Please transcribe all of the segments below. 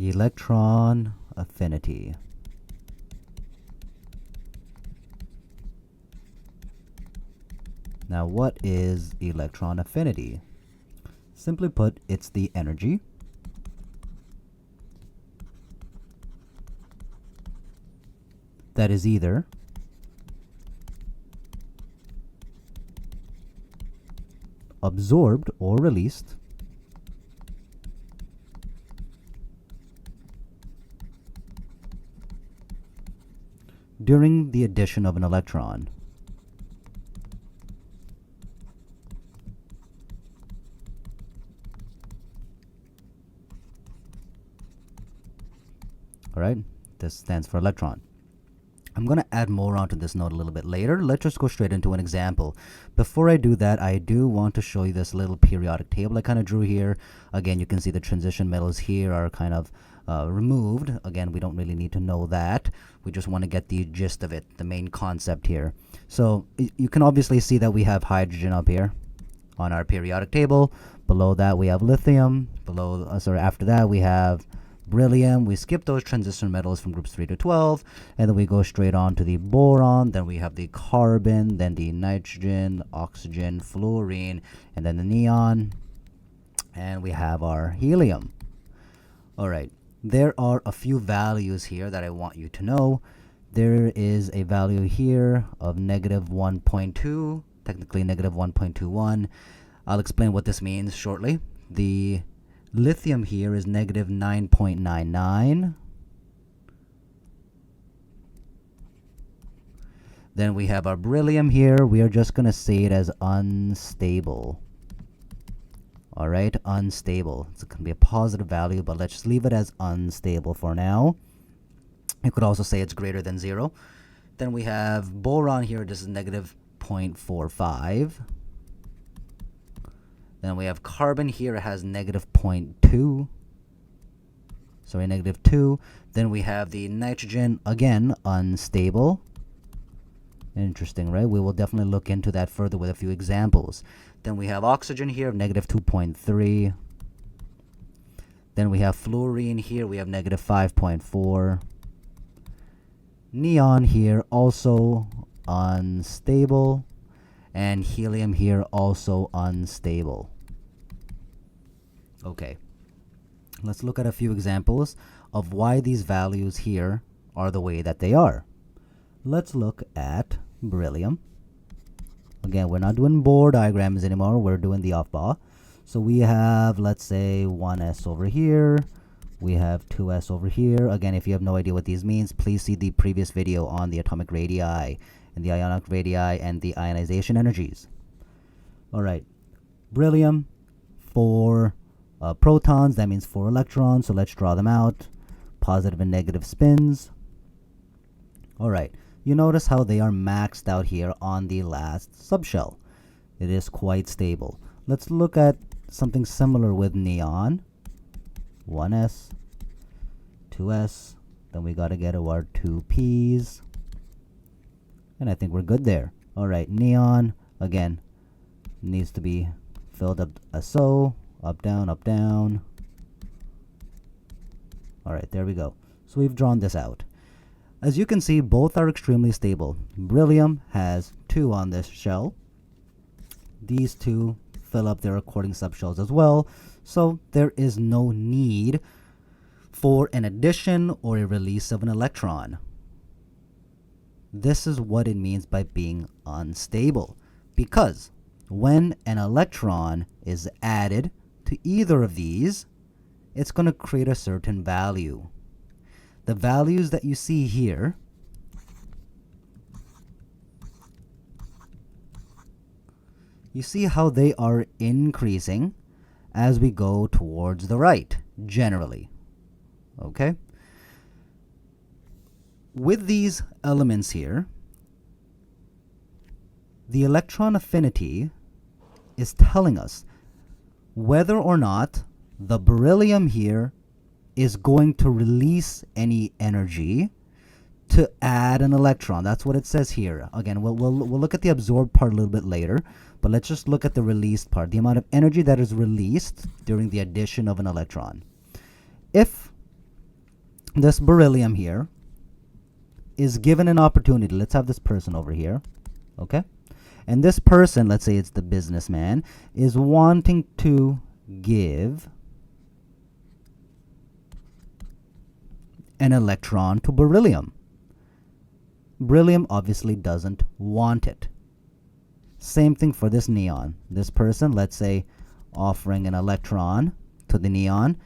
Electron affinity. Now, what is electron affinity? Simply put, it's the energy that is either absorbed or released during the addition of an electron. All right, this stands for electron. I'm going to add more onto this note a little bit later. Let's just go straight into an example. Before I do that, I do want to show you this little periodic table I kind of drew here. Again, you can see the transition metals here are kind of removed. Again, we don't really need to know that. We just want to get the gist of it, the main concept here. So you can obviously see that we have hydrogen up here on our periodic table. Below that, we have lithium. After that, we have beryllium. We skip those transition metals from groups 3 to 12, and then we go straight on to the boron. Then we have the carbon, then the nitrogen, oxygen, fluorine, and then the neon, and we have our helium. All right, there are a few values here that I want you to know. There is a value here of negative 1.2, technically negative 1.21. I'll explain what this means shortly. The lithium here is negative 9.99. Then we have our beryllium here. We are just going to say it as unstable. All right, unstable. It's going to be a positive value, but let's just leave it as unstable for now. You could also say it's greater than 0. Then we have boron here. This is negative 0.45. Then we have carbon here. It has negative 0.2. Sorry, negative 2. Then we have the nitrogen, again, unstable. Interesting, right? We will definitely look into that further with a few examples. Then we have oxygen here of negative 2.3. Then we have fluorine here. We have negative 5.4. Neon here, also unstable. And helium here, also unstable. Okay, let's look at a few examples of why these values here are the way that they are. Let's look at beryllium. Again, we're not doing Bohr diagrams anymore. We're doing the aufbau. So we have, let's say, 1s over here. We have 2s over here. Again, if you have no idea what these means, please see the previous video on the atomic radii and the ionic radii and the ionization energies. All right, beryllium, 4 protons, that means 4 electrons, so let's draw them out. Positive and negative spins. All right, you notice how they are maxed out here on the last subshell. It is quite stable. Let's look at something similar with neon. 1s, 2s, then we got to get our 2p's. And I think we're good there. All right, neon, again, needs to be filled up as so. Up, down, up, down. All right, there we go. So we've drawn this out. As you can see, both are extremely stable. Beryllium has 2 on this shell. These 2 fill up their according subshells as well. So there is no need for an addition or a release of an electron. This is what it means by being unstable, because when an electron is added to either of these, it's going to create a certain value. The values that you see here you see how they are increasing as we go towards the right, generally. Okay? With these elements here, the electron affinity is telling us whether or not the beryllium here is going to release any energy to add an electron. That's what it says here. Again, we'll look at the absorbed part a little bit later, but let's just look at the released part, the amount of energy that is released during the addition of an electron. If this beryllium here is given an opportunity. Let's have this person over here, okay? And this person, let's say it's the businessman, is wanting to give an electron to beryllium. Beryllium obviously doesn't want it. Same thing for this neon. This person, let's say, offering an electron to the neon.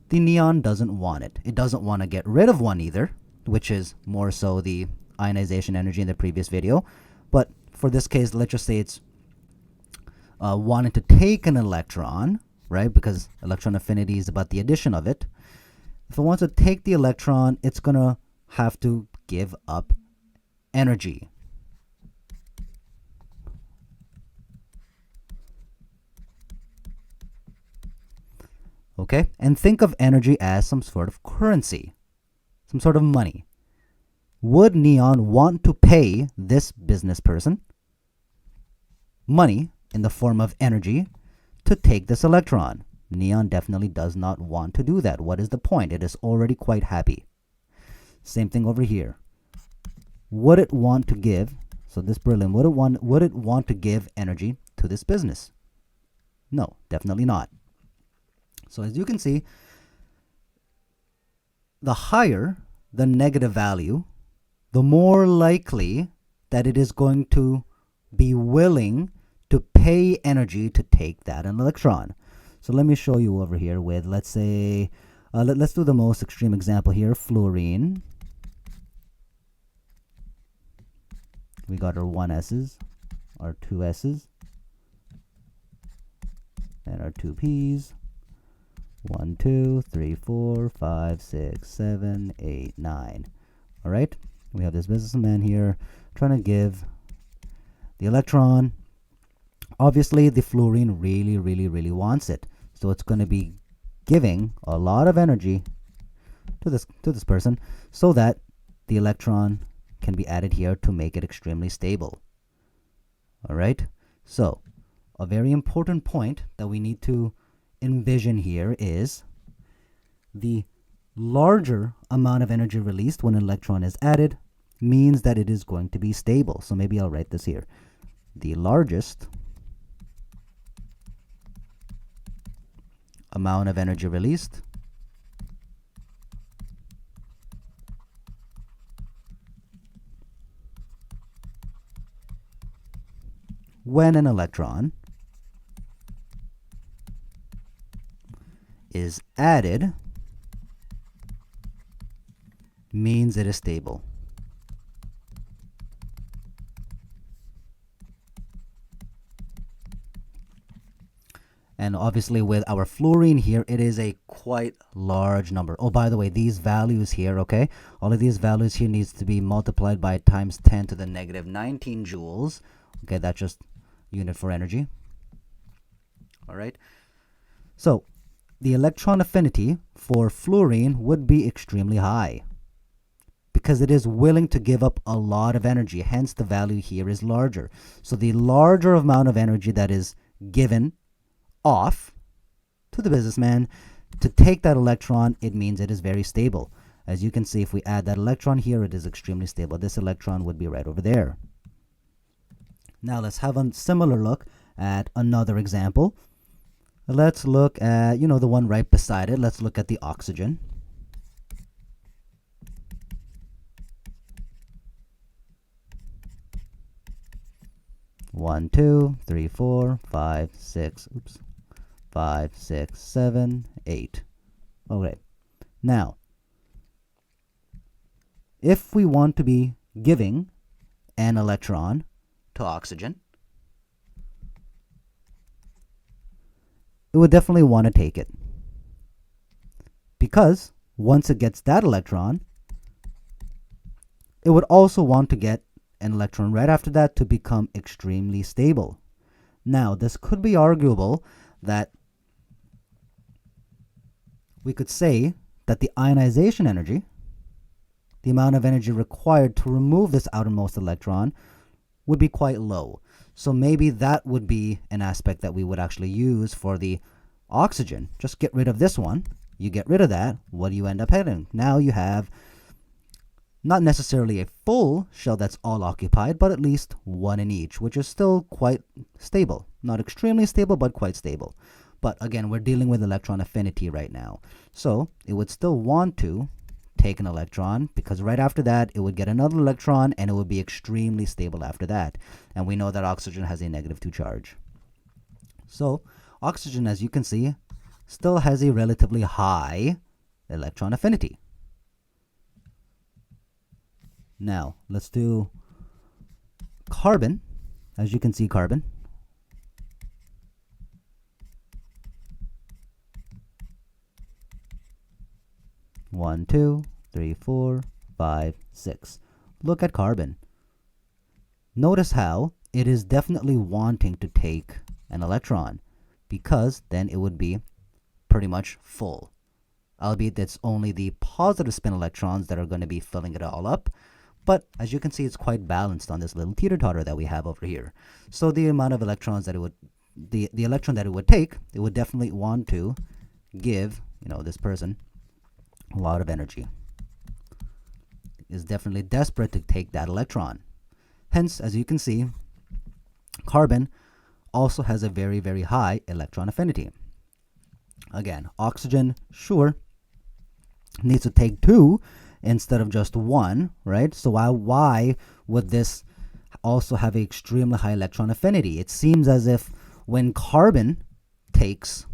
The neon doesn't want it. It doesn't want to get rid of one either, which is more so the ionization energy in the previous video. But for this case, let's just say it's wanting to take an electron, right? Because electron affinity is about the addition of it. If it wants to take the electron, it's going to have to give up energy. Okay? And think of energy as some sort of currency, some sort of money. Would neon want to pay this business person money in the form of energy to take this electron? Neon definitely does not want to do that. What is the point? It is already quite happy. Same thing over here. Would it want to give, so this beryllium, would it want to give energy to this business? No, definitely not. So as you can see, the higher the negative value, the more likely that it is going to be willing to pay energy to take that an electron. So let me show you over here with, let's say, let's do the most extreme example here, fluorine. We got our 1 S's, our 2 S's, and our 2 P's. 1, 2, 3, 4, 5, 6, 7, 8, 9. All right, we have this businessman here trying to give the electron. Obviously, the fluorine really wants it, so it's going to be giving a lot of energy to this person so that the electron can be added here to make it extremely stable. All right, so a very important point that we need to envision here is the larger amount of energy released when an electron is added means that it is going to be stable. So maybe I'll write this here. The largest amount of energy released when an electron is added means it is stable. And obviously with our fluorine here, it is a quite large number. Oh, by the way, these values here, okay, all of these values here needs to be multiplied by times 10 to the negative 19 joules. Okay, that's just unit for energy. All right. So the electron affinity for fluorine would be extremely high because it is willing to give up a lot of energy. Hence, the value here is larger. So the larger amount of energy that is given off to the businessman to take that electron, it means it is very stable. As you can see, if we add that electron here, it is extremely stable. This electron would be right over there. Now let's have a similar look at another example. Let's look at, the one right beside it. Let's look at the oxygen. One, 2, 3, 4, 5, 6, 5, 6, 7, 8. Okay. Now, if we want to be giving an electron to oxygen, it would definitely want to take it. Because once it gets that electron, it would also want to get an electron right after that to become extremely stable. Now, this could be arguable that we could say that the ionization energy, the amount of energy required to remove this outermost electron, would be quite low. So maybe that would be an aspect that we would actually use for the oxygen. Just get rid of this one, you get rid of that, what do you end up having? Now you have not necessarily a full shell that's all occupied, but at least one in each, which is still quite stable. Not extremely stable, but quite stable. But again, we're dealing with electron affinity right now. So it would still want to take an electron, because right after that, it would get another electron, and it would be extremely stable after that. And we know that oxygen has a -2 charge. So oxygen, as you can see, still has a relatively high electron affinity. Now, let's do carbon. As you can see, carbon. One, 2, 3, 4, 5, 6. Look at carbon. Notice how it is definitely wanting to take an electron, because then it would be pretty much full. Albeit it's only the positive spin electrons that are going to be filling it all up. But as you can see, it's quite balanced on this little teeter-totter that we have over here. So the amount of electrons that it would, the electron that it would take, it would definitely want to give, this person a lot of energy. Is definitely desperate to take that electron. Hence, as you can see, carbon also has a very, very high electron affinity. Again, oxygen, sure, needs to take 2 instead of just 1, right? So why would this also have an extremely high electron affinity? It seems as if when carbon takes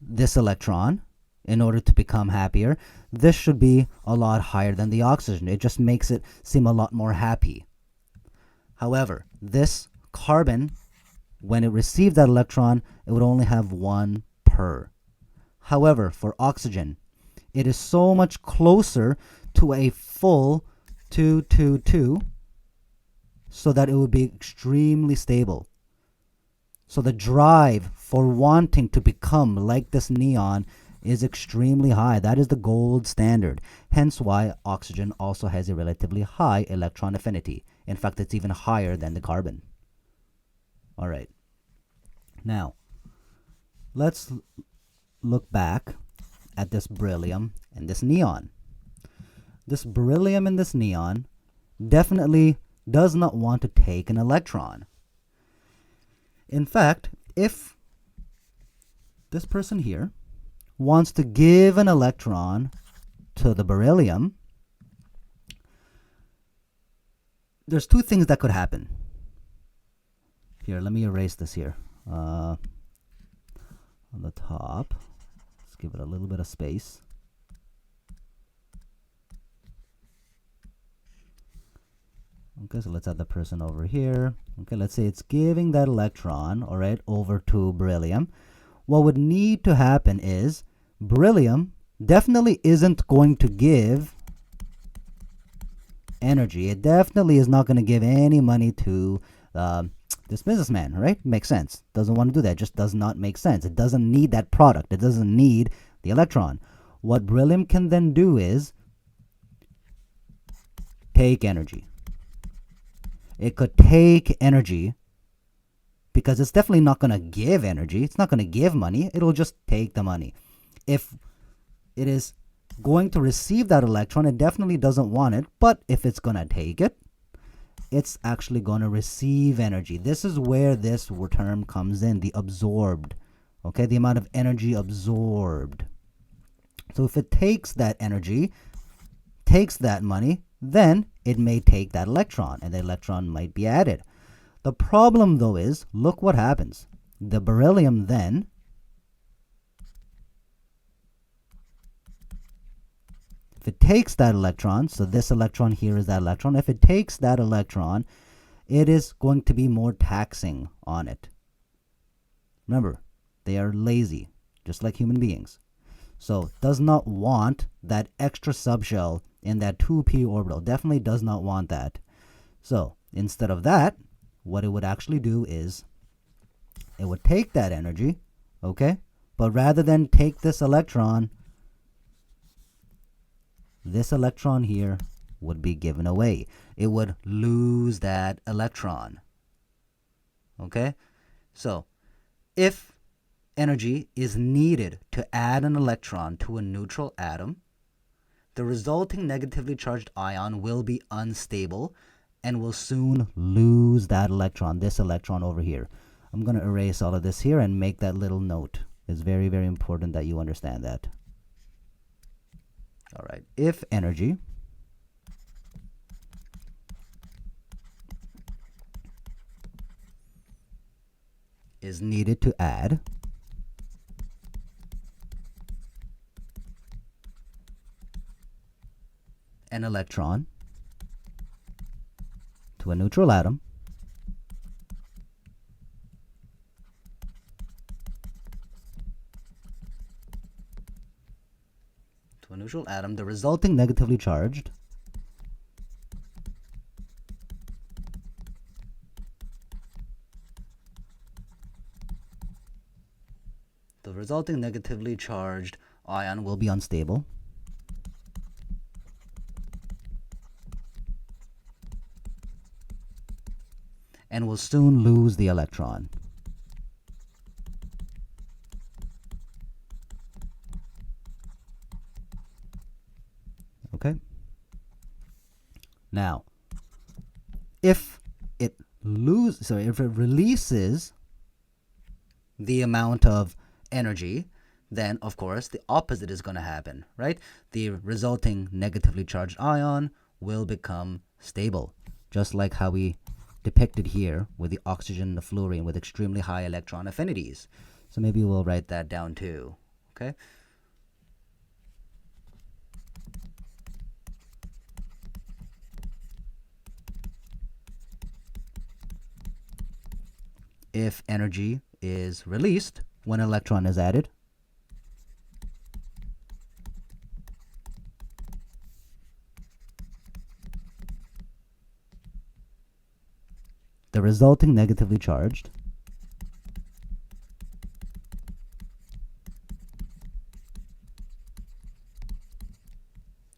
this electron in order to become happier, this should be a lot higher than the oxygen. It just makes it seem a lot more happy. However, this carbon, when it received that electron, it would only have 1 per. However, for oxygen, it is so much closer to a full 2, 2, 2, so that it would be extremely stable. So the drive for wanting to become like this neon is extremely high. That is the gold standard. Hence why oxygen also has a relatively high electron affinity. In fact, it's even higher than the carbon. All right. Now, let's look back at this beryllium and this neon. This beryllium and this neon definitely does not want to take an electron. In fact, if this person here wants to give an electron to the beryllium, there's 2 things that could happen. Here, let me erase this here. On the top, let's give it a little bit of space. Okay, so let's add the person over here. Okay, let's say it's giving that electron, all right, over to beryllium. What would need to happen is beryllium definitely isn't going to give energy. It definitely is not going to give any money to this businessman, right? Makes sense. Doesn't want to do that. Just does not make sense. It doesn't need that product. It doesn't need the electron. What beryllium can then do is take energy. It could take energy because it's definitely not going to give energy. It's not going to give money. It'll just take the money. If it is going to receive that electron, it definitely doesn't want it. But if it's going to take it, it's actually going to receive energy. This is where this term comes in, the absorbed. Okay, the amount of energy absorbed. So if it takes that energy, takes that money, then it may take that electron, and the electron might be added. The problem, though, is, look what happens. The beryllium then if it takes that electron, so this electron here is that electron, if it takes that electron, it is going to be more taxing on it. Remember, they are lazy, just like human beings. So does not want that extra subshell in that 2p orbital. Definitely does not want that. So instead of that, what it would actually do is it would take that energy, okay? But rather than take this electron here would be given away. It would lose that electron. Okay? So if energy is needed to add an electron to a neutral atom, the resulting negatively charged ion will be unstable and will soon lose that electron, this electron over here. I'm going to erase all of this here and make that little note. It's very, very important that you understand that. All right, if energy is needed to add an electron to a neutral atom, the resulting negatively charged ion will be unstable and will soon lose the electron. Okay? Now, if it releases the amount of energy, then of course the opposite is going to happen, right? The resulting negatively charged ion will become stable, just like how we depicted here with the oxygen and the fluorine with extremely high electron affinities. So maybe we'll write that down too, okay? If energy is released when an electron is added, the resulting negatively charged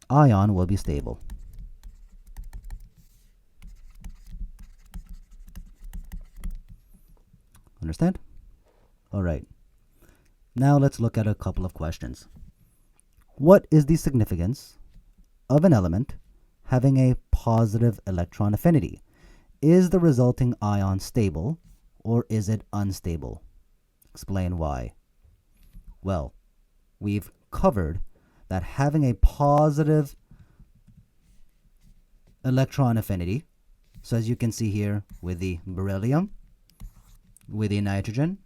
ion will be stable. Understand? All right. Now let's look at a couple of questions. What is the significance of an element having a positive electron affinity? Is the resulting ion stable or is it unstable? Explain why. Well, we've covered that having a positive electron affinity, so as you can see here with the beryllium, with the nitrogen,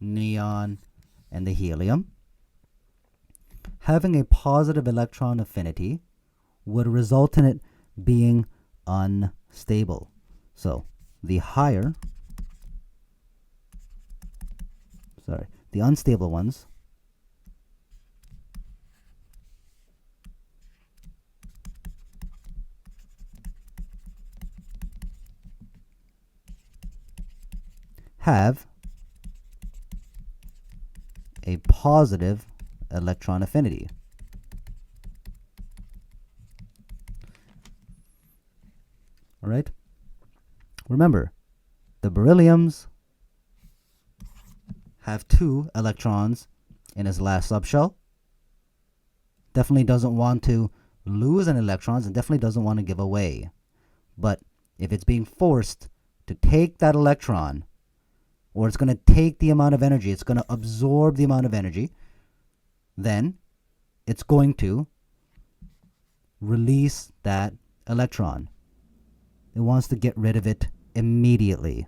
neon, and the helium, having a positive electron affinity would result in it being unstable. So the unstable ones have a positive electron affinity. All right? Remember, the berylliums have 2 electrons in its last subshell. Definitely doesn't want to lose any electrons and definitely doesn't want to give away. But if it's being forced to take that electron, or it's going to take the amount of energy, it's going to absorb the amount of energy, then it's going to release that electron. It wants to get rid of it immediately.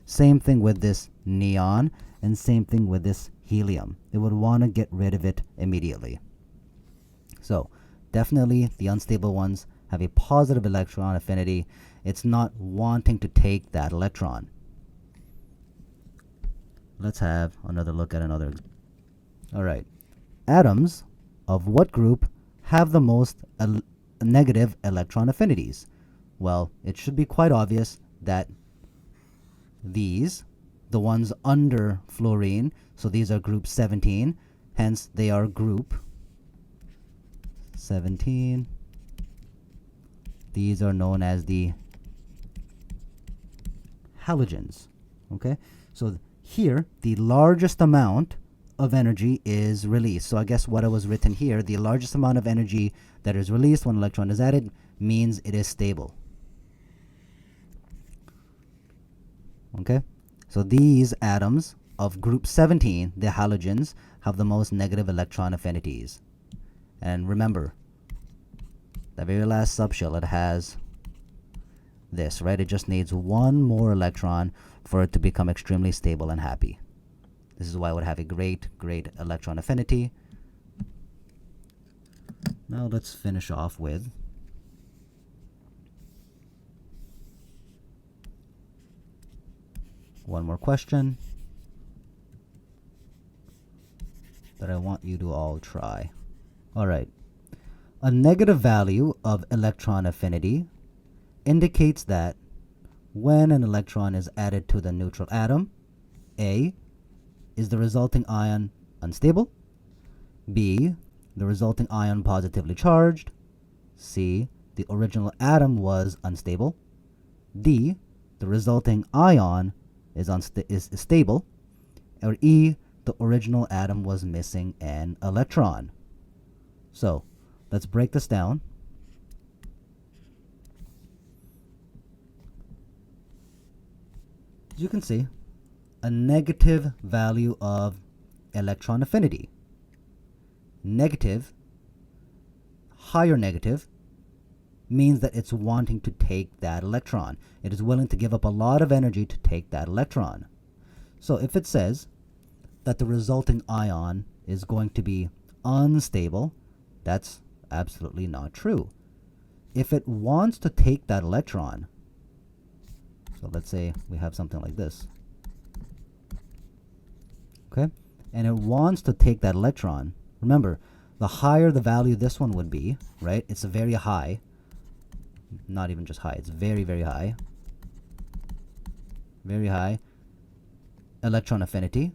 Same thing with this neon and same thing with this helium. It would want to get rid of it immediately. So definitely the unstable ones have a positive electron affinity. It's not wanting to take that electron. Let's have another look at another. All right. Atoms of what group have the most negative electron affinities? Well, it should be quite obvious that these, the ones under fluorine, so these are group 17, hence they are group 17. These are known as the halogens. Okay, so here, the largest amount of energy is released. So I guess what was written here, the largest amount of energy that is released when an electron is added means it is stable. Okay, so these atoms of group 17, the halogens, have the most negative electron affinities. And remember, the very last subshell, it has this, right? It just needs one more electron for it to become extremely stable and happy. This is why it would have a great electron affinity. Now let's finish off with one more question that I want you to all try. All right. A negative value of electron affinity indicates that when an electron is added to the neutral atom, A, is the resulting ion unstable? B, the resulting ion positively charged? C, the original atom was unstable? D, the resulting ion is stable? Or E, the original atom was missing an electron? So let's break this down. As you can see, a negative value of electron affinity. Negative, higher negative, means that it's wanting to take that electron. It is willing to give up a lot of energy to take that electron. So if it says that the resulting ion is going to be unstable, that's absolutely not true. If it wants to take that electron, so let's say we have something like this, okay, and it wants to take that electron, remember, the higher the value this one would be, right? It's a very high, not even just high, it's very, very high electron affinity.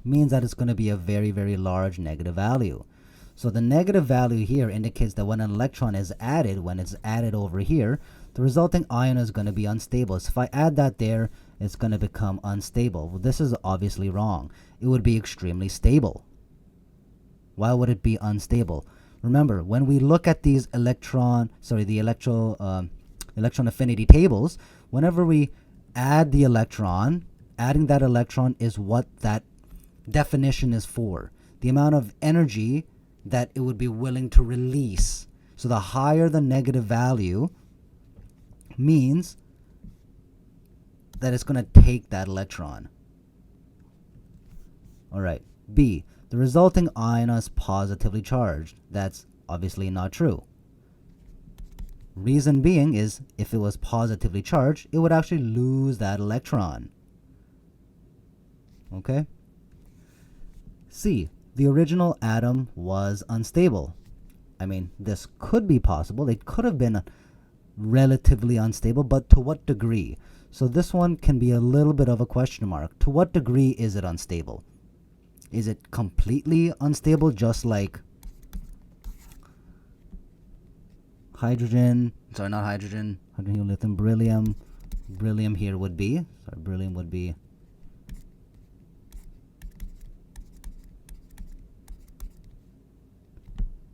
Means that it's going to be a very, very large negative value. So the negative value here indicates that when an electron is added, when it's added over here, the resulting ion is going to be unstable. So if I add that there, it's going to become unstable. Well, this is obviously wrong. It would be extremely stable. Why would it be unstable? Remember, when we look at these electron affinity tables, whenever we add the electron, adding that electron is what that definition is for. The amount of energy that it would be willing to release. So the higher the negative value means that it's going to take that electron. All right. B, the resulting ion is positively charged. That's obviously not true. Reason being is if it was positively charged, it would actually lose that electron. Okay? C, the original atom was unstable. I mean, this could be possible. It could have been relatively unstable, but to what degree? So this one can be a little bit of a question mark. To what degree is it unstable? Is it completely unstable, just like hydrogen, sorry, not hydrogen, hydrogen, lithium, beryllium. Beryllium here would be, sorry, beryllium would be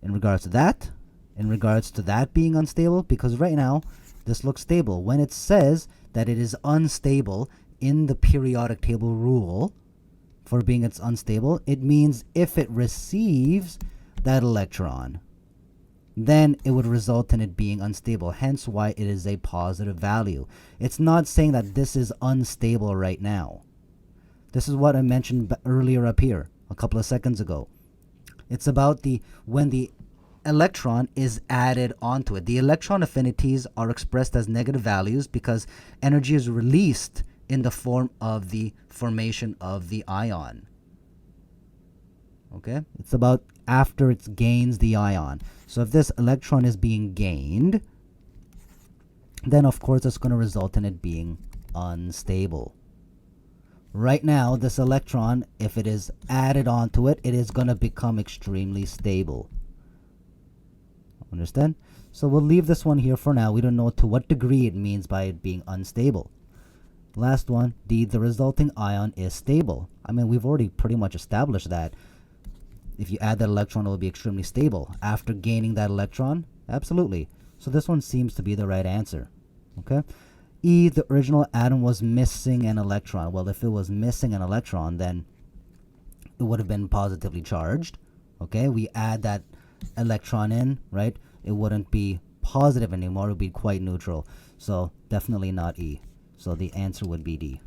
in regards to that being unstable, because right now this looks stable. When it says that it is unstable in the periodic table rule for being it's unstable, it means if it receives that electron, then it would result in it being unstable, hence why it is a positive value. It's not saying that this is unstable right now. This is what I mentioned earlier up here a couple of seconds ago. It's about when the electron is added onto it. The electron affinities are expressed as negative values because energy is released in the form of the formation of the ion. Okay? It's about after it gains the ion. So if this electron is being gained, then of course it's going to result in it being unstable. Right now, this electron, if it is added onto it, it is going to become extremely stable. Understand? So we'll leave this one here for now. We don't know to what degree it means by it being unstable. Last one, D, the resulting ion is stable. I mean, we've already pretty much established that. If you add that electron, it will be extremely stable. After gaining that electron, absolutely. So this one seems to be the right answer. Okay? E, the original atom was missing an electron. Well, if it was missing an electron, then it would have been positively charged. Okay? We add that electron in, right? It wouldn't be positive anymore. It would be quite neutral. So definitely not E. So the answer would be D.